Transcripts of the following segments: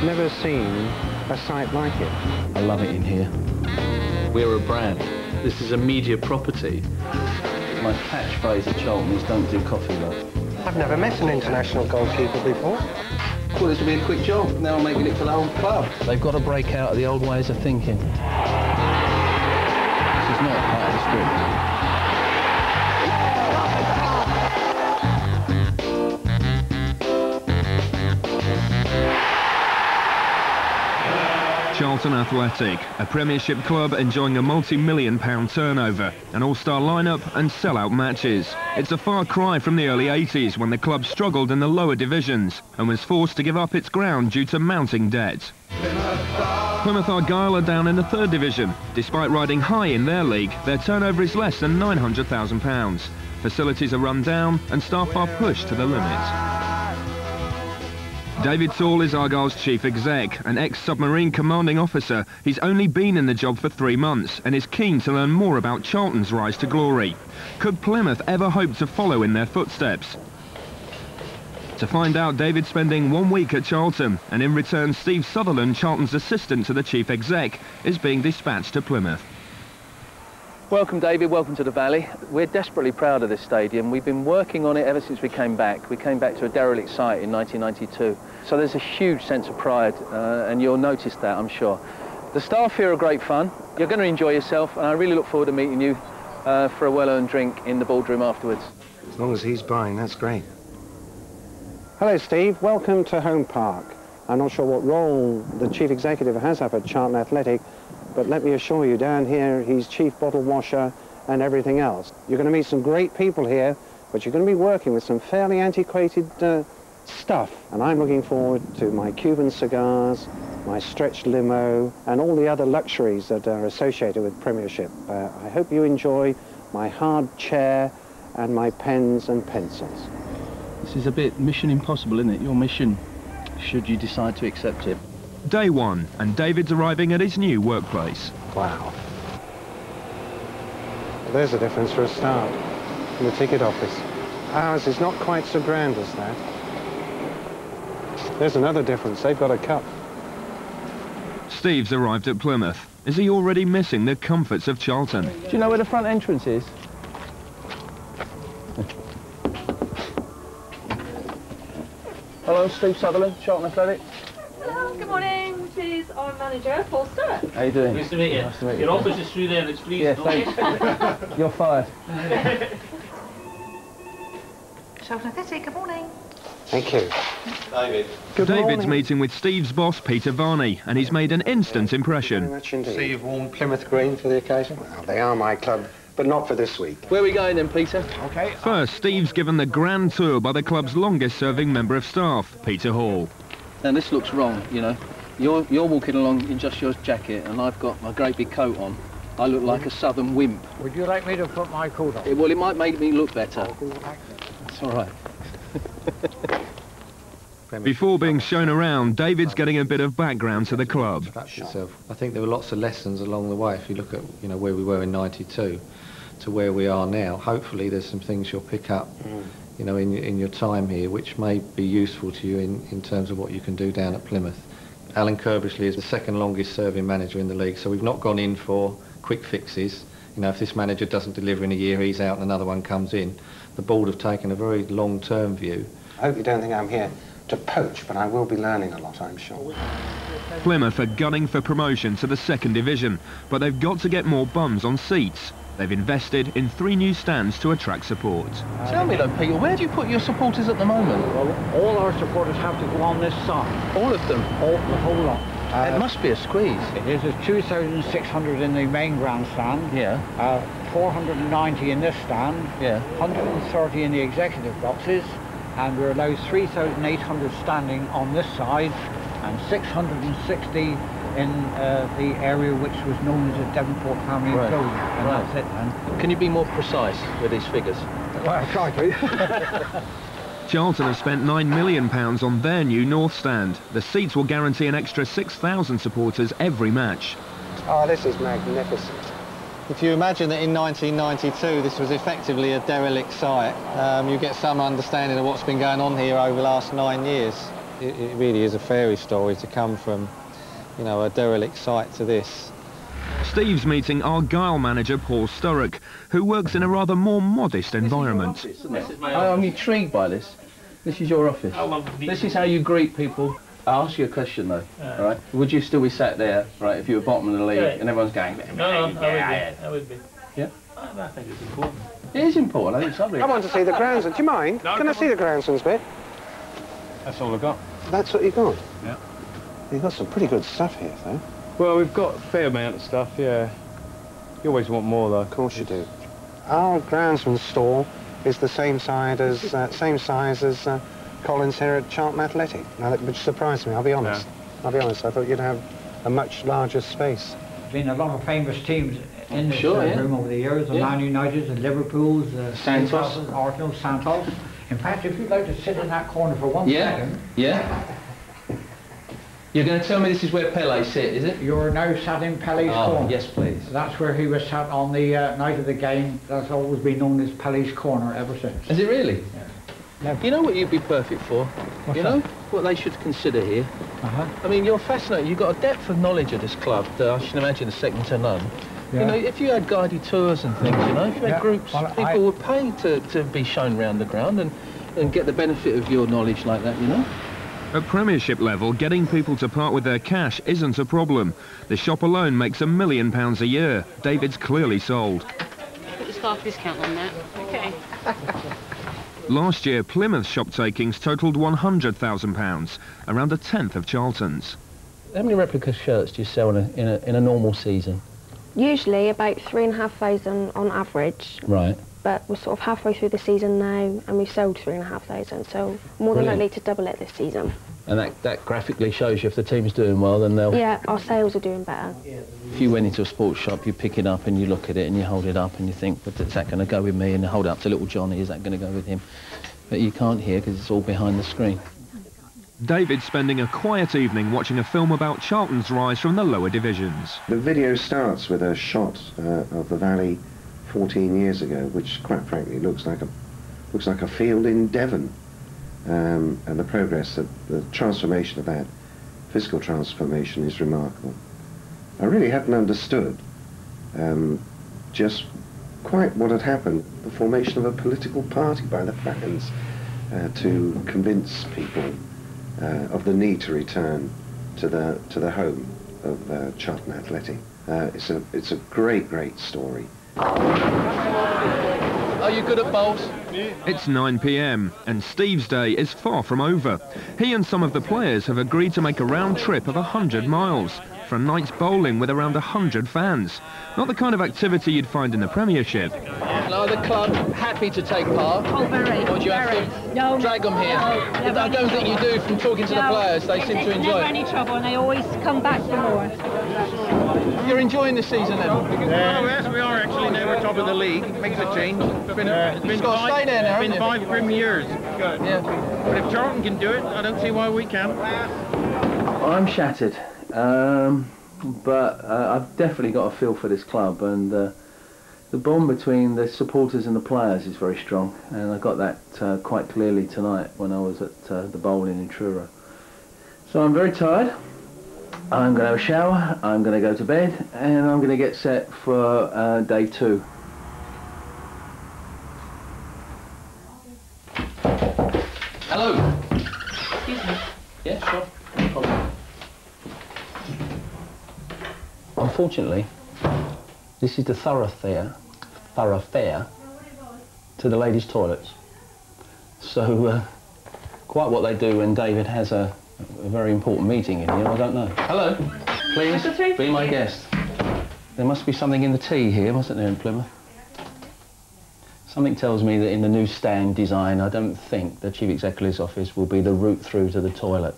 never seen a site like it. I love it in here. We're a brand. This is a media property. My catchphrase at Charlton is don't do coffee work. I've never met an international goalkeeper before. Well, this will be a quick job. Now I'm making it for the whole club. They've got to break out of the old ways of thinking. This is not part of the script. Charlton Athletic, a Premiership club enjoying a multi-million-pound turnover, an all-star lineup and sell-out matches. It's a far cry from the early 80s when the club struggled in the lower divisions and was forced to give up its ground due to mounting debt. Plymouth Argyle are down in the 3rd division. Despite riding high in their league, their turnover is less than £900,000. Facilities are run down and staff are pushed to the limit. David Saul is Argyle's chief exec, an ex-submarine commanding officer. He's only been in the job for 3 months and is keen to learn more about Charlton's rise to glory. Could Plymouth ever hope to follow in their footsteps? To find out, David's spending 1 week at Charlton, and in return Steve Sutherland, Charlton's assistant to the chief exec, is being dispatched to Plymouth. Welcome, David. Welcome to the Valley. We're desperately proud of this stadium. We've been working on it ever since we came back. We came back to a derelict site in 1992. So there's a huge sense of pride, and you'll notice that, I'm sure. The staff here are great fun. You're going to enjoy yourself, and I really look forward to meeting you for a well-earned drink in the boardroom afterwards. As long as he's buying, that's great. Hello, Steve. Welcome to Home Park. I'm not sure what role the chief executive has up at Charlton Athletic, but let me assure you, down here, he's chief bottle washer and everything else. You're going to meet some great people here, but you're going to be working with some fairly antiquated stuff. And I'm looking forward to my Cuban cigars, my stretched limo, and all the other luxuries that are associated with Premiership. I hope you enjoy my hard chair and my pens and pencils. This is a bit Mission Impossible, isn't it? Your mission, should you decide to accept it. Day 1, and David's arriving at his new workplace. Wow. Well, there's a difference for a start in the ticket office. Ours is not quite so grand as that. There's another difference. They've got a cup. Steve's arrived at Plymouth. Is he already missing the comforts of Charlton? Do you know where the front entrance is? Hello, Steve Sutherland, Charlton Athletic. Hello, good morning. This is our manager, Paul Stewart. How you doing? Nice to meet you. Nice to meet you. Your office is through there and it's free. Yeah, thanks. You're fired. Charlton Athletic, good morning. Thank you. David. Good David's morning. meeting with Steve's boss, Peter Varney, and he's made an instant impression. Very much indeed. So you've worn Plymouth green for the occasion? Well, they are my club, but not for this week. Where are we going then, Peter? Okay. First, Steve's given the grand tour by the club's longest-serving member of staff, Peter Hall. Now this looks wrong, you know. You're walking along in just your jacket and I've got my great big coat on. I look like a southern wimp. Would you like me to put my coat on? Well, it might make me look better. That's all right. Before being shown around, David's getting a bit of background to the club. I think there were lots of lessons along the way. If you look at, you know, where we were in '92 to where we are now, hopefully there's some things you'll pick up, you know, in your time here, which may be useful to you in terms of what you can do down at Plymouth. Alan Curbishley is the second longest serving manager in the league, so we've not gone in for quick fixes. You know, if this manager doesn't deliver in a year, he's out and another one comes in. The board have taken a very long-term view. I hope you don't think I'm here to poach, but I will be learning a lot, I'm sure. Plymouth are gunning for promotion to the 2nd division, but they've got to get more bums on seats. They've invested in 3 new stands to attract support. Tell me though, Peter, where do you put your supporters at the moment? Well, all our supporters have to go on this side. All of them? The whole lot. It must be a squeeze. It is. There's 2,600 in the main grandstand. Yeah. 490 in this stand. Yeah. 130 in the executive boxes. And we're allowed 3,800 standing on this side and 660 in the area which was known as the Devonport family enclosure. And that's it, man. Can you be more precise with these figures? Well, I try to. Charlton have spent £9 million on their new North Stand. The seats will guarantee an extra 6,000 supporters every match. Oh, this is magnificent. If you imagine that in 1992 this was effectively a derelict site, you get some understanding of what's been going on here over the last 9 years. it really is a fairy story to come from, you know, a derelict site to this. Steve's meeting Argyle manager Paul Sturrock, who works in a rather more modest environment. This is my office, isn't it? I'm intrigued by this. This is your office. This is how you greet people. I'll ask you a question though, all right? Would you still be sat there, right, if you were bottom of the league and everyone's going... No, I would be. Yeah? I think it's important. It is important, I think it's lovely. I want to see the groundsman. Do you mind? No, Can I see the groundsman's bit? That's all I've got. That's what you've got? Yeah. You've got some pretty good stuff here, though. Well, we've got a fair amount of stuff, yeah. You always want more, though. Of course you do. Our groundsman's stall is the same size as Colin's here at Charlton Athletic. Now, which surprised me, I'll be honest. Yeah. I'll be honest, I thought you'd have a much larger space. Been a lot of famous teams in this yeah. room over the years, the Man United, the Liverpools, the Santos, Argyle, Santos. In fact, if you'd like to sit in that corner for 1 second. Yeah. You're going to tell me this is where Pele sit, is it? You're now sat in Pele's corner. Yes, please. That's where he was sat on the night of the game. That's always been known as Pele's corner ever since. Is it really? Yeah. You know what you'd be perfect for? What's you know that? what they should consider here? I mean, you're fascinating. You've got a depth of knowledge of this club that I should imagine is second to none. Yeah. You know, if you had guided tours and things, you know, if you had Yeah. groups, Well, people would pay to be shown around the ground and get the benefit of your knowledge like that, you know? At Premiership level, getting people to part with their cash isn't a problem. The shop alone makes £1 million a year. David's clearly sold. Put the staff discount on that. Okay. Last year, Plymouth shop takings totalled £100,000, around a tenth of Charlton's. How many replica shirts do you sell in a normal season? Usually about 3,500 on average. Right. But we're sort of halfway through the season now and we've sold 3,500, so more than likely to double it this season. And that graphically shows you if the team's doing well, then they'll... Yeah, our sales are doing better. If you went into a sports shop, you pick it up and you look at it and you hold it up and you think, but is that going to go with me? And you hold it up to little Johnny, is that going to go with him? But you can't hear because it's all behind the screen. David's spending a quiet evening watching a film about Charlton's rise from the lower divisions. The video starts with a shot of the valley 14 years ago, which quite frankly looks like a field in Devon, and the progress, the transformation of that physical transformation is remarkable. I really hadn't understood just quite what had happened, the formation of a political party by the fans to convince people of the need to return to the home of Charlton Athletic. It's a great story. Are you good at bowls? It's 9 p.m. and Steve's day is far from over. He and some of the players have agreed to make a round trip of 100 miles for a night's bowling with around 100 fans. Not the kind of activity you'd find in the Premiership. Are the club happy to take part? Oh, very. Or do you have to drag them here? I don't think you do from talking to the players. They seem to enjoy Never it. any trouble, and they always come back for more. You're enjoying the season then? Well, yes, we are actually. Now we're top of the league. Makes a change. It's been You've got to stay there now, been haven't you? 5 grim years. Yeah. But if Charlton can do it, I don't see why we can't. I'm shattered. But I've definitely got a feel for this club, and the bond between the supporters and the players is very strong, and I got that quite clearly tonight when I was at the bowling in Truro. So I'm very tired. I'm going to have a shower, I'm going to go to bed, and I'm going to get set for day 2. Hello. Excuse me. Yeah, sure. No problem. Unfortunately, this is the thoroughfare to the ladies' toilets. So, quite what they do when David has a very important meeting in here, I don't know. Hello, please be my guest. There must be something in the tea here, mustn't there, in Plymouth? Something tells me that in the new stand design, I don't think the Chief Executive's office will be the route through to the toilet.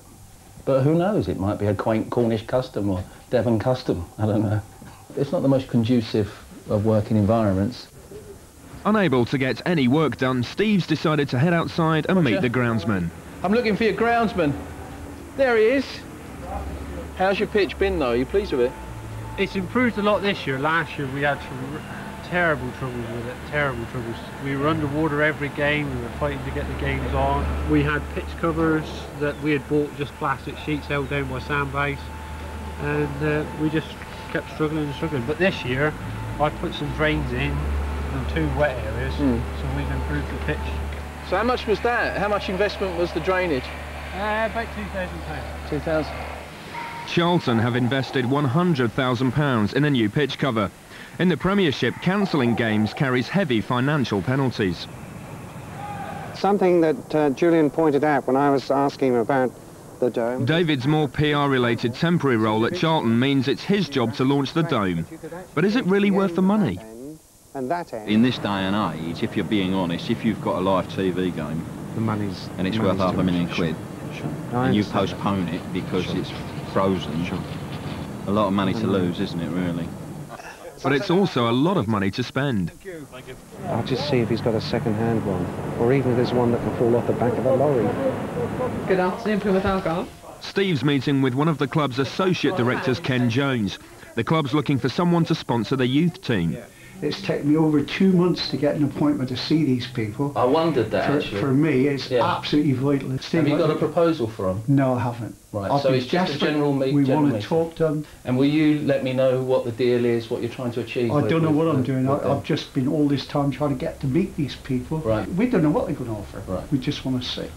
But who knows, it might be a quaint Cornish custom or Devon custom, I don't know. It's not the most conducive of working environments. Unable to get any work done, Steve's decided to head outside and meet the groundsman. I'm looking for your groundsman. There he is. How's your pitch been though? Are you pleased with it? It's improved a lot this year. Last year we had terrible troubles with it, terrible troubles. We were underwater every game, we were fighting to get the games on. We had pitch covers that we had bought, just plastic sheets held down by sandbags, and we just kept struggling and struggling. But this year, I put some drains in 2 wet areas, so we've improved the pitch. So how much was that? How much investment was the drainage? About £2,000. 2,000. Charlton have invested £100,000 in a new pitch cover. In the Premiership, cancelling games carries heavy financial penalties. Something that Julian pointed out when I was asking him about the dome. David's more PR-related temporary role at Charlton means it's his job to launch the dome. But is it really worth the money? In this day and age, if you're being honest, if you've got a live TV game, the money's and it's worth £500,000 and you postpone it because it's frozen, a lot of money to lose, isn't it, really? But it's also a lot of money to spend. I'll just see if he's got a second-hand one, or even if there's one that can fall off the back of a lorry. Good afternoon, Plymouth Argyle. Steve's meeting with one of the club's associate directors, Ken Jones. The club's looking for someone to sponsor the youth team. It's taken me over 2 months to get an appointment to see these people. I wondered that, actually. For me, it's absolutely vital. Have you got a proposal for them? No, I haven't. Right, so it's just a general meeting. We want to talk to them. And will you let me know what the deal is, what you're trying to achieve? I don't know what I'm doing. I've just been all this time trying to get to meet these people. Right. We don't know what they're going to offer. Right. We just want to see.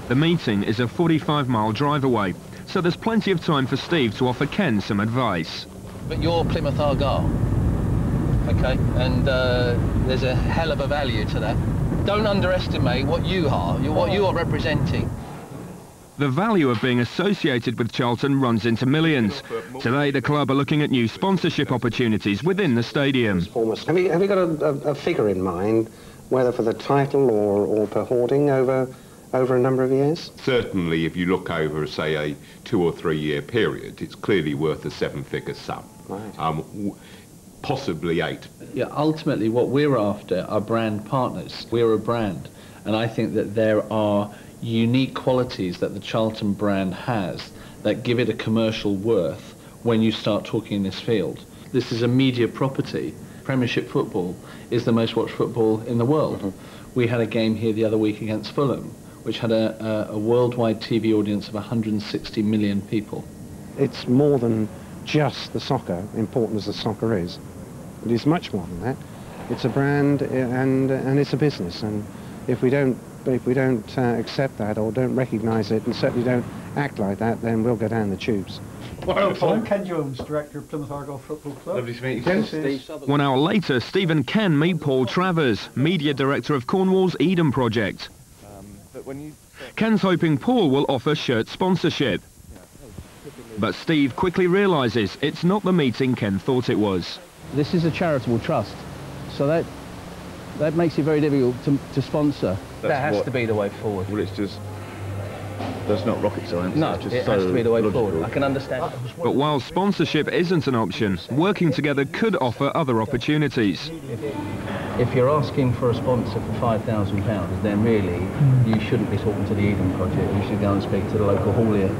The meeting is a 45-mile drive away, so there's plenty of time for Steve to offer Ken some advice. But you're Plymouth Argyle, okay, and there's a hell of a value to that. Don't underestimate what you are, what you are representing. The value of being associated with Charlton runs into millions. Today, the club are looking at new sponsorship opportunities within the stadium. Have you got a figure in mind, whether for the title or per hoarding over a number of years? Certainly, if you look over, say, a 2 or 3 year period, it's clearly worth a 7-figure sum. Right. Possibly 8. Yeah, ultimately what we're after are brand partners. We're a brand, and I think that there are unique qualities that the Charlton brand has that give it a commercial worth when you start talking in this field. This is a media property. Premiership football is the most watched football in the world. We had a game here the other week against Fulham, which had a worldwide TV audience of 160 million people. It's more than just the soccer, important as the soccer is. It is much more than that. It's a brand and it's a business, and if we don't accept that or don't recognise it and certainly don't act like that, then we'll go down the tubes. Well, I'm Ken Jones, Director of Plymouth Argyle Football Club. Lovely to meet you, Ken. 1 hour later, Steve and Ken meet Paul Travers, Media Director of Cornwall's Eden Project. Ken's hoping Paul will offer shirt sponsorship. But Steve quickly realises it's not the meeting Ken thought it was. This is a charitable trust, so that makes it very difficult to sponsor. That has to be the way forward. Well, it's just... That's not rocket science. No, it's just it so has to be the way logical. forward. I can understand. But while sponsorship isn't an option, working together could offer other opportunities. If you're asking for a sponsor for £5,000, then really you shouldn't be talking to the Eden Project. You should go and speak to the local haulier,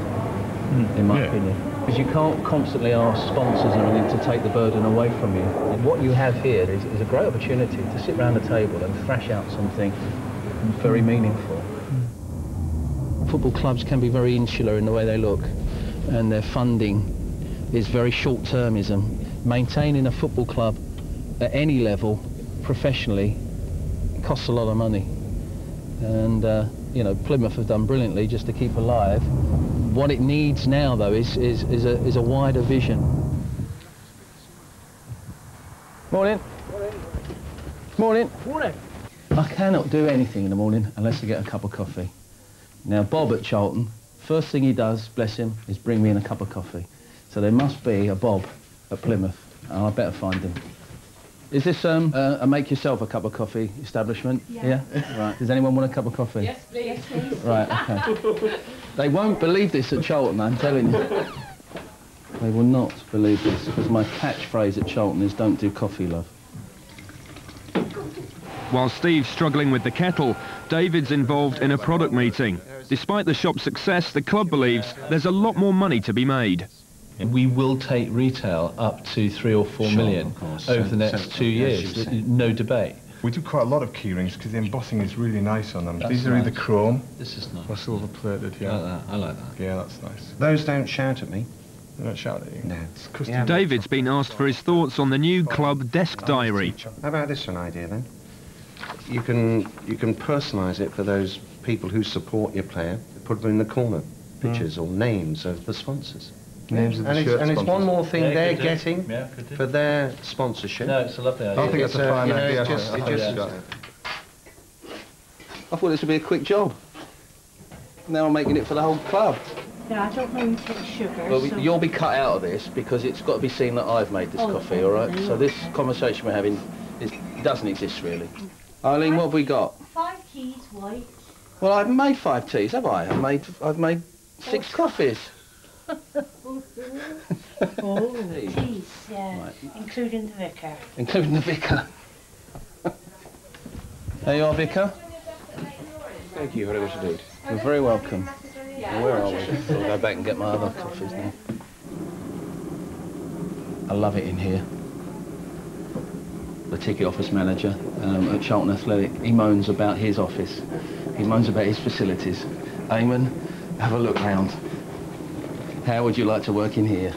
in my opinion. Because you can't constantly ask sponsors and everything to take the burden away from you. And what you have here is a great opportunity to sit round the table and thrash out something very meaningful. Football clubs can be very insular in the way they look, and their funding is very short-termism. Maintaining a football club at any level, professionally, costs a lot of money. And, you know, Plymouth have done brilliantly just to keep alive. What it needs now, though, is a wider vision. Morning. Morning. Morning. I cannot do anything in the morning unless I get a cup of coffee. Now, Bob at Charlton, first thing he does, bless him, is bring me in a cup of coffee. So there must be a Bob at Plymouth, and I better find him. Is this a make-yourself-a-cup-of-coffee establishment? Yeah. Right. Does anyone want a cup of coffee? Yes, please. Yes, please. Right, okay. They won't believe this at Charlton, I'm telling you. They will not believe this, because my catchphrase at Charlton is don't do coffee, love. While Steve's struggling with the kettle, David's involved in a product meeting. Despite the shop's success, the club believes there's a lot more money to be made. We will take retail up to 3 or 4 million over the next 2 years. No debate. We do quite a lot of keyrings because the embossing is really nice on them. That's These are either nice. chrome This is nice. or silver plated, yeah. I like that. I like that. Yeah, that's nice. Those don't shout at me. They don't shout at you? No. It's custom. David's been asked for his thoughts on the new club desk diary. How about this for an idea then? You can personalise it for those people who support your player. Put them in the corner, pictures or names of the sponsors. Names of the shirt and it's sponsors. one more thing they're could do. getting Yeah, could do. for their sponsorship. No, it's a lovely idea. I think it's a fine idea. I thought this would be a quick job. Now I'm making it for the whole club. Yeah, I don't know you take sugar. Well, so... you'll be cut out of this because it's got to be seen that I've made this coffee, all right? So this conversation we're having doesn't exist really. Eileen, what have we got? 5 teas, white. Well, I haven't made 5 teas, have I? I've made 6 coffees. Teas, yeah. Right. Including the vicar. Including the vicar. There you are, vicar. Thank you very much indeed. You're very welcome. Well, where are we? I'll go back and get my other coffees now. I love it in here. The ticket office manager at Charlton Athletic, he moans about his office. He moans about his facilities. Eamon, have a look round. How would you like to work in here?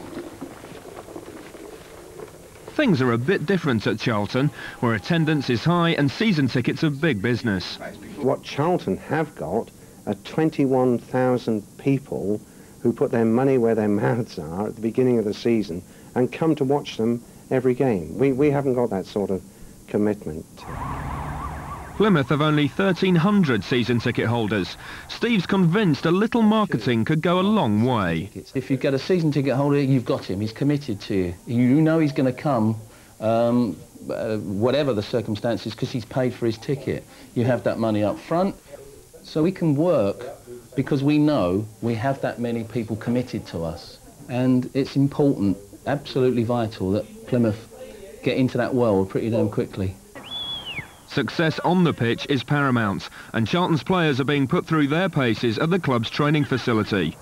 Things are a bit different at Charlton, where attendance is high and season tickets are big business. What Charlton have got are 21,000 people who put their money where their mouths are at the beginning of the season and come to watch them every game. We haven't got that sort of commitment. Plymouth have only 1,300 season ticket holders. Steve's convinced a little marketing could go a long way. If you get a season ticket holder, you've got him. He's committed to you. You know he's going to come, whatever the circumstances, because he's paid for his ticket. You have that money up front, so we can work because we know we have that many people committed to us. And it's important, absolutely vital, that Plymouth get into that world pretty damn quickly. Success on the pitch is paramount, and Charlton's players are being put through their paces at the club's training facility.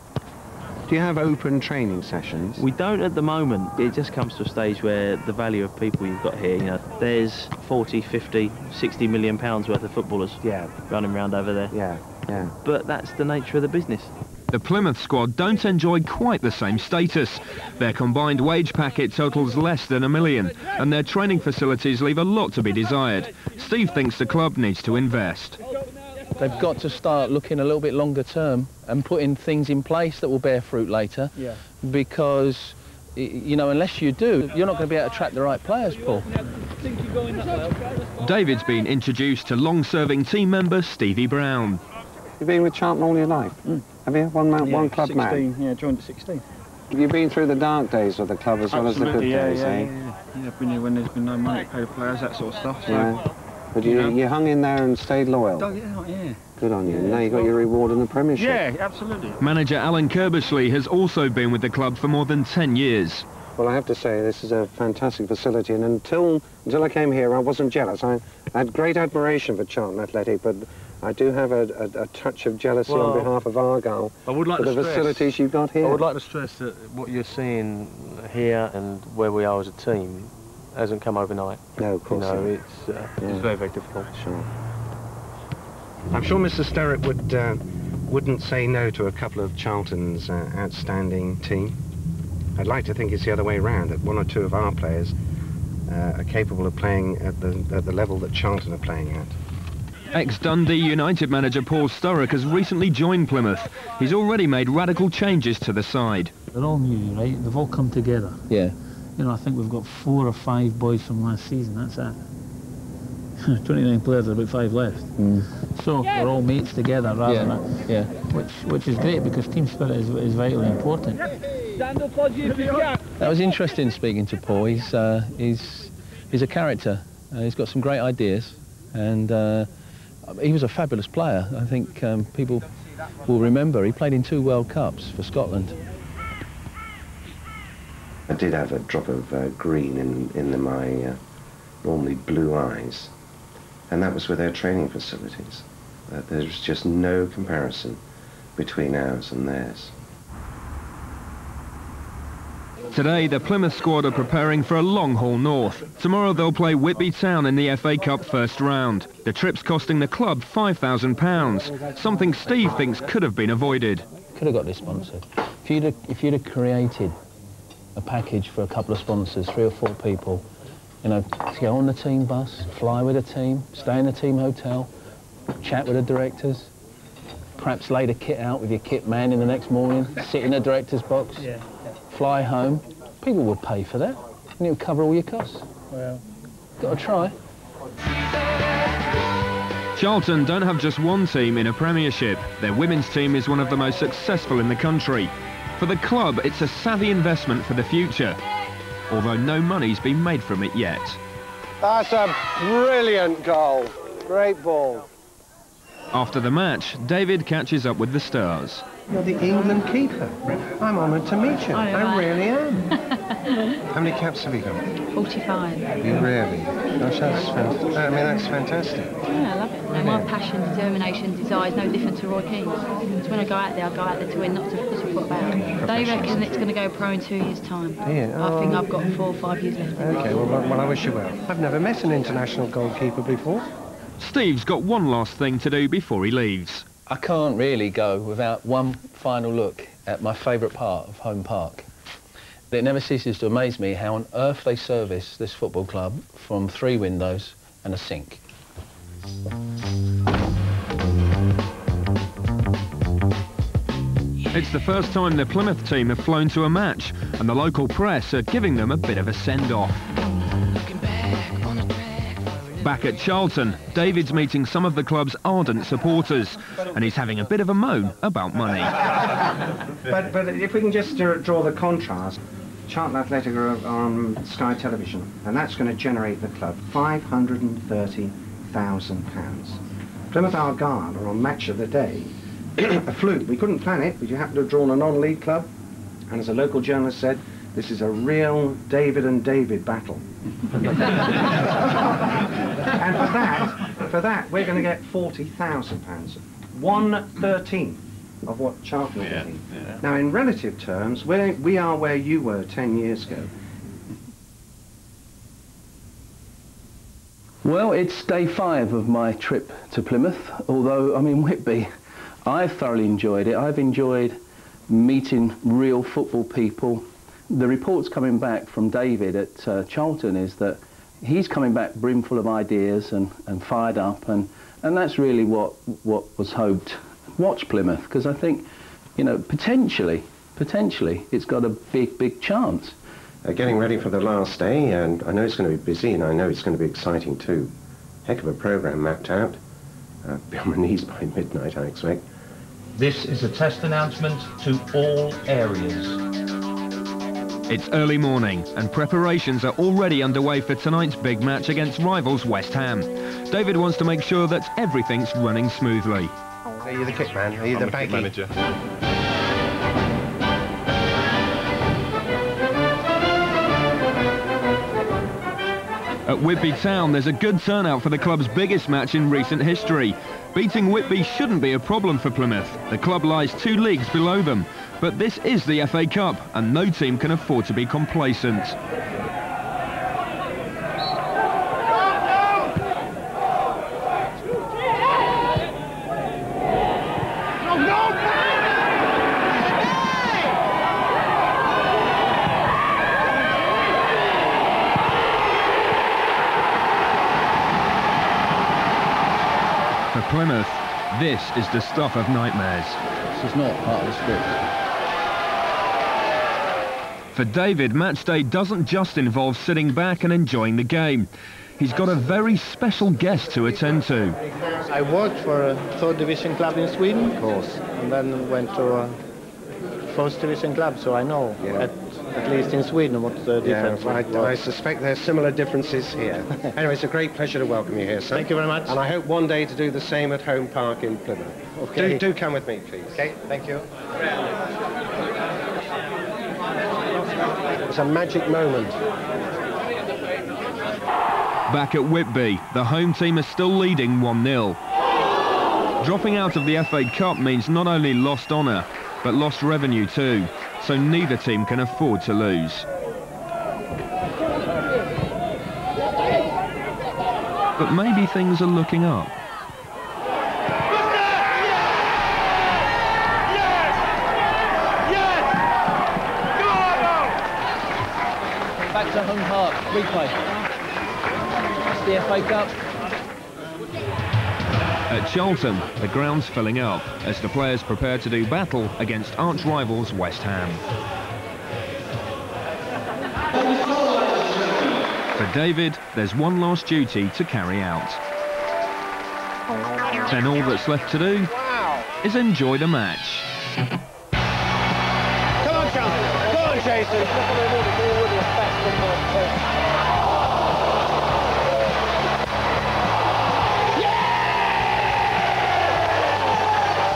Do you have open training sessions? We don't at the moment. It just comes to a stage where the value of people you've got here, you know, there's 40, 50, 60 million pounds worth of footballers running around over there. Yeah. But that's the nature of the business. The Plymouth squad don't enjoy quite the same status. Their combined wage packet totals less than £1 million, and their training facilities leave a lot to be desired. Steve thinks the club needs to invest. They've got to start looking a little bit longer term and putting things in place that will bear fruit later. Yeah. Because, you know, unless you do, you're not going to be able to attract the right players, Paul. David's been introduced to long-serving team member Stevie Brown. You've been with Charlton all your life? Have you? One club 16, man? Yeah, joined at 16. You've been through the dark days of the club as well as the good days, eh? Yeah, I've been here when there's been no money to pay the players, that sort of stuff. So, Yeah. But you hung in there and stayed loyal? yeah. Good on you. Now you got your reward in the Premiership. Yeah, absolutely. Manager Alan Kerbishley has also been with the club for more than 10 years. Well, I have to say, this is a fantastic facility, and until I came here, I wasn't jealous. I had great admiration for Charlton Athletic, but I do have a touch of jealousy on behalf of Argyle I would like for to the facilities you've got here. I would like to stress that what you're seeing here and where we are as a team hasn't come overnight. No, of course not. It's very, very difficult. Sure. I'm sure Mr. Sterrett wouldn't say no to a couple of Charlton's outstanding team. I'd like to think it's the other way round, that one or two of our players are capable of playing at the level that Charlton are playing at. Ex-Dundee United manager Paul Sturrock has recently joined Plymouth. He's already made radical changes to the side. They're all new, right? They've all come together. Yeah. You know, I think we've got 4 or 5 boys from last season, that's it. 29 players, there's about 5 left. So we're all mates together rather than which is great because team spirit is vitally important. That was interesting speaking to Paul. He's a character. He's got some great ideas, and he was a fabulous player. I think people will remember he played in 2 World Cups for Scotland. I did have a drop of green in my normally blue eyes, and that was with their training facilities. There's just no comparison between ours and theirs. Today, the Plymouth squad are preparing for a long haul north. Tomorrow they'll play Whitby Town in the FA Cup first round. The trip's costing the club £5,000, something Steve thinks could have been avoided. Could have got this sponsored. If you'd have created a package for a couple of sponsors, 3 or 4 people, you know, to go on the team bus, fly with a team, stay in the team hotel, chat with the directors, perhaps lay the kit out with your kit man in the next morning, sit in the director's box, fly home. People would pay for that, and it would cover all your costs. Well, got to try. Charlton don't have just one team in a Premiership. Their women's team is one of the most successful in the country. For the club, it's a savvy investment for the future, although no money's been made from it yet. That's a brilliant goal. Great ball. After the match, David catches up with the stars. You're the England keeper. I'm honoured to meet you. I really am. How many caps have you got? 45. You really? Gosh, that's fantastic. I mean, that's fantastic. Yeah, I love it. And my passion, determination, desire is no different to Roy Keane's. So when I go out there to win, not to put about. They reckon it's going to go pro in 2 years' time. Yeah. I think I've got 4 or 5 years left. OK, well, I wish you well. I've never met an international goalkeeper before. Steve's got one last thing to do before he leaves. I can't really go without one final look at my favourite part of Home Park. It never ceases to amaze me how on earth they service this football club from 3 windows and a sink. It's the first time the Plymouth team have flown to a match, and the local press are giving them a bit of a send-off. Back at Charlton, David's meeting some of the club's ardent supporters, and he's having a bit of a moan about money. But if we can just draw the contrast, Charlton Athletic are on Sky Television, and that's going to generate the club £530,000. Plymouth Argyle are on Match of the Day. A fluke. We couldn't plan it, but you happen to have drawn a non-league club, and as a local journalist said, this is a real David and David battle. And for that, we're going to get £40,000. 1/13 of what Charlton are getting. Yeah. Now, in relative terms, we are where you were 10 years ago. Well, it's day 5 of my trip to Plymouth, although I'm in Whitby. I've thoroughly enjoyed it. I've enjoyed meeting real football people. The reports coming back from David at Charlton is that he's coming back brimful of ideas and fired up, and that's really what was hoped. Watch Plymouth, because I think, you know, potentially it's got a big chance. Getting ready for the last day, and I know it's going to be busy, and I know it's going to be exciting too. Heck of a programme mapped out. Be on my knees by midnight, I expect. This is a test announcement to all areas. It's early morning, and preparations are already underway for tonight's big match against rivals West Ham. David wants to make sure that everything's running smoothly. Are you the kit man? Are you the baggy manager? At Whitby Town, there's a good turnout for the club's biggest match in recent history. Beating Whitby shouldn't be a problem for Plymouth. The club lies 2 leagues below them. But this is the FA Cup, and no team can afford to be complacent. For Plymouth, this is the stuff of nightmares. This is not part of the script. For David, match day doesn't just involve sitting back and enjoying the game. He's got a very special guest to attend to. I worked for a 3rd division club in Sweden, of course, and then went to a 1st division club, so I know, at least in Sweden, what the difference was. I suspect there's similar differences here. Anyway, it's a great pleasure to welcome you here, sir. Thank you very much. And I hope one day to do the same at Home Park in Plymouth. Okay. Do come with me, please. Okay, thank you. It's a magic moment. Back at Whitby, the home team is still leading 1-0. Dropping out of the FA Cup means not only lost honour, but lost revenue too. so neither team can afford to lose. But maybe things are looking up. Back to home park, replay. That's the FA Cup. At Charlton, the ground's filling up as the players prepare to do battle against arch-rivals West Ham. For David, there's one last duty to carry out. Then all that's left to do is enjoy the match. Come on, Charlton. Go on, Jason.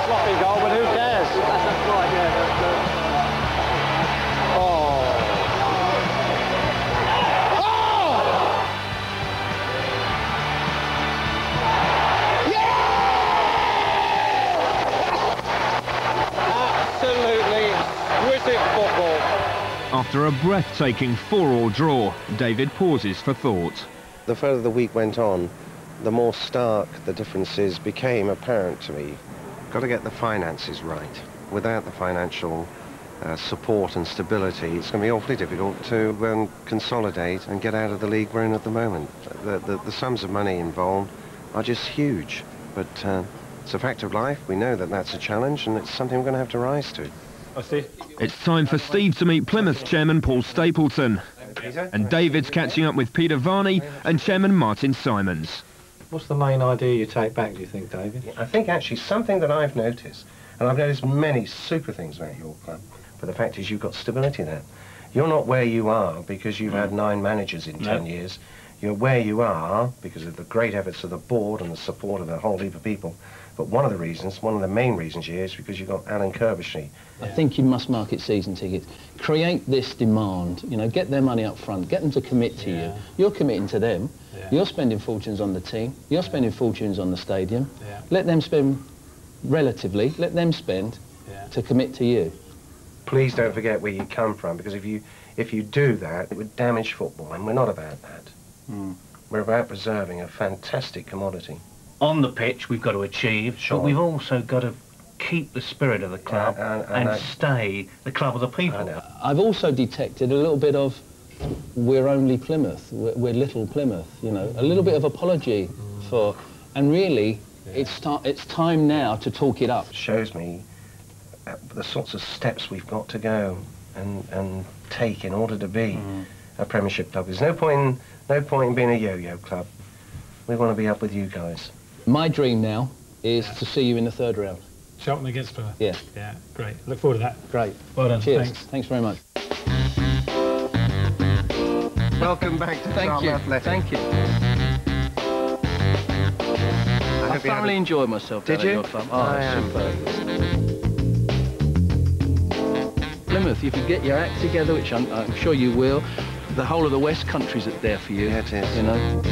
Sloppy goal, but who cares? That's right, yeah. After a breathtaking 4-4 draw, David pauses for thought. The further the week went on, the more stark the differences became apparent to me. Got to get the finances right. Without the financial support and stability, it's going to be awfully difficult to consolidate and get out of the league we're in at the moment. The sums of money involved are just huge, but it's a fact of life. We know that that's a challenge, and it's something we're going to have to rise to. It's time for Steve to meet Plymouth chairman Paul Stapleton. And David's catching up with Peter Varney and chairman Martin Simons. What's the main idea you take back, do you think, David? I think actually something that I've noticed, and I've noticed many super things about your club, but the fact is you've got stability there. You're not where you are because you've had 9 managers in 10 years. You're where you are because of the great efforts of the board and the support of a whole heap of people. But one of the main reasons here is because you've got Alan Kirbishley. I think you must market season tickets. Create this demand, you know, get their money up front, get them to commit to you. You're committing to them. You're spending fortunes on the team. You're spending fortunes on the stadium. Let them spend relatively, let them spend to commit to you. Please don't forget where you come from, because if you do that, it would damage football, and we're not about that. We're about preserving a fantastic commodity. On the pitch, we've got to achieve, but we've also got to keep the spirit of the club and stay the club of the people. I've also detected a little bit of we're only Plymouth, we're little Plymouth, you know, a little bit of apology for, and really it's time now to talk it up. Shows me the sorts of steps we've got to go and take in order to be a Premiership club. There's no point in being a yo-yo club. We want to be up with you guys. My dream now is to see you in the 3rd round. Charlton against Plymouth? Yeah. Yeah, great. Look forward to that. Great. Well done. Cheers. Thanks. Thanks very much. Welcome back to Charlton Athletic. Thank you. I thoroughly enjoyed myself. Did you? Your club. Oh, superb. Plymouth, if you get your act together, which I'm sure you will, the whole of the West Country's there for you. Yeah, it is. You know.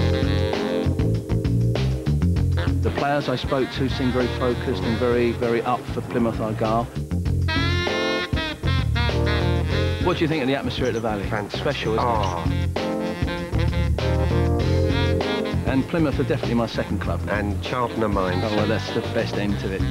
The players I spoke to seemed very focused and very, very up for Plymouth Argyle. What do you think of the atmosphere at the Valley? Fantastic. Special, isn't it? And Plymouth are definitely my second club now. And Charlton are mine. Oh, well, that's the best end to it.